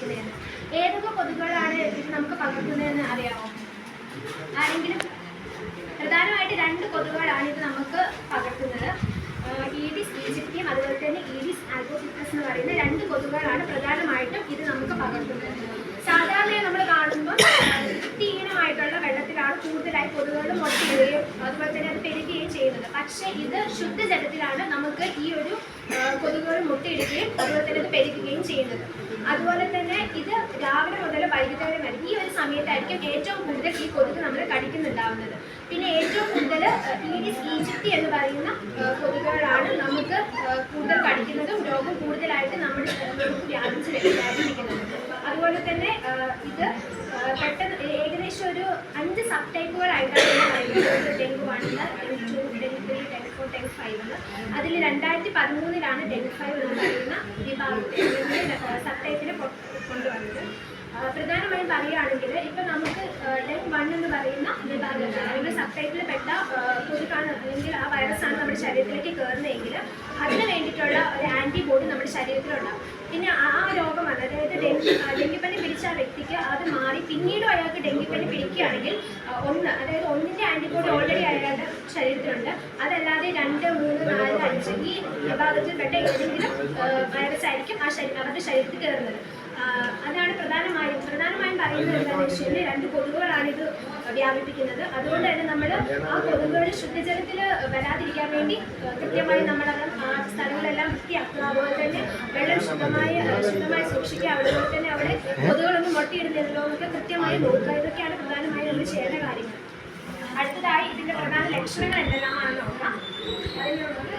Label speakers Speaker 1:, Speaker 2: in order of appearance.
Speaker 1: പകർത്തുന്നതെന്ന്. ഏതൊക്കെ കൊതുകുകളാണ് ഇത് നമുക്ക് പകർത്തുന്നതെന്ന് അറിയാമോ? ആരെങ്കിലും? പ്രധാനമായിട്ട് 2 കൊതുകുകളാണ് ഇത് നമുക്ക് പകർത്തുന്നത്. ഈഡിസ് ഈജിപ്തിയം അതുപോലെ തന്നെ ഈഡിസ് ആൽബോസിറ്റസ് എന്ന് പറയുന്ന 2 കൊതുകുകളാണ് പ്രധാനമായിട്ടും ഇത് നമുക്ക് പകർത്തുന്നത്. സാധാരണയായി നമ്മൾ കാണുമ്പോൾ വൃത്തിഹീനമായിട്ടുള്ള വെള്ളത്തിലാണ് കൂടുതലായി കൊതുകുകൾ മുട്ടയിടുകയും അതുപോലെ തന്നെ അത് പെരുകുകയും ചെയ്യുന്നത്. പക്ഷേ ഇത് ശുദ്ധജലത്തിലാണ് നമുക്ക് ഈ ഒരു കൊതുകുകൾ മുട്ടയിടുകയും അതുപോലെ തന്നെ അത് പെരുകുകയും ചെയ്യുന്നത്. അതുപോലെ തന്നെ ഇത് രാവിലെ മുതൽ വൈകുന്നേരം വരെ ഈ ഒരു സമയത്തായിരിക്കും ഏറ്റവും കൂടുതൽ ഈ കൊതുക് നമ്മൾ കടിക്കുന്നുണ്ടാവുന്നത്. പിന്നെ ഏറ്റവും കൂടുതൽ ഈഡിസ് ഈജിപ്തി എന്ന് പറയുന്ന കൊതുകുകളാണ് നമുക്ക് കൂടുതൽ കടിക്കുന്നതും രോഗം കൂടുതലായിട്ട് നമുക്ക് വ്യാപിക്കുന്നത്. അതുപോലെ തന്നെ ഇത് പെട്ടെന്ന് ഏകദേശം ഒരു 5 സബ് ടൈപ്പുകളായിട്ടാണ് പറയുന്നത്. Dengue 1, dengue 2, dengue 3, dengue 4, dengue 5 എന്ന്. അതിൽ 2013 ഡെങ്കു 5 എന്ന് പറയുന്ന വിഭാഗത്തെ സബ് ടൈപ്പിനെ കൊണ്ടുവന്നത്. പ്രധാനമായും പറയുകയാണെങ്കിൽ ഇപ്പം നമുക്ക് ഡെങ്കു 1 എന്ന് പറയുന്ന വിഭാഗത്തിൽ അല്ലെങ്കിൽ സബ് ടൈപ്പിൽ പെട്ട കൊതുകാണ് അല്ലെങ്കിൽ ആ വൈറസാണ് നമ്മുടെ ശരീരത്തിലേക്ക് കയറുന്നതെങ്കിൽ അതിന് വേണ്ടിയിട്ടുള്ള ഒരു ആൻറ്റിബോഡി നമ്മുടെ ശരീരത്തിലുണ്ടാകും. പിന്നെ ആ രോഗം വന്ന് അതായത് ഡെങ്കിപ്പനി പിടിച്ച ആ വ്യക്തിക്ക് അത് മാറി പിന്നീടും അയാൾക്ക് ഡെങ്കിപ്പനി പിടിക്കുകയാണെങ്കിൽ അതായത് 1ന്റെ ആൻറ്റിബോഡി ഓൾറെഡി അയാളുടെ ശരീരത്തിലുണ്ട്. അതല്ലാതെ 2, 3, 4, 5 ഈ വിഭാഗത്തിൽപ്പെട്ട ഏതെങ്കിലും വൈറസ് ആയിരിക്കും അവരുടെ ശരീരത്തിൽ കയറുന്നത്. അതാണ് പ്രധാനമായും പറയുന്നത് എന്താണെന്ന് വെച്ചാൽ 2 കൊതുകുകളാണ് ഇത് വ്യാപിപ്പിക്കുന്നത്. അതുകൊണ്ട് തന്നെ നമ്മൾ ആ കൊതുകുകൾ ശുദ്ധജലത്തിൽ വരാതിരിക്കാൻ വേണ്ടി കൃത്യമായി നമ്മളത് ആ സ്ഥലങ്ങളെല്ലാം വൃത്തിയാക്കുക. അതുപോലെ തന്നെ വെള്ളം ശുദ്ധമായി സൂക്ഷിക്കുക. അതുപോലെ തന്നെ അവിടെ കൊതുകുകളൊന്നും മുട്ടയിടുന്നില്ലല്ലോ എന്നൊക്കെ കൃത്യമായി നോക്കുക. ഇതൊക്കെയാണ് പ്രധാനമായും നമ്മൾ ചെയ്യേണ്ട കാര്യങ്ങൾ. അടുത്തതായി ഇതിൻ്റെ പ്രധാന ലക്ഷണങ്ങൾ എന്തെല്ലാമാണെന്ന് നോക്കാം. അതിനുള്ളത്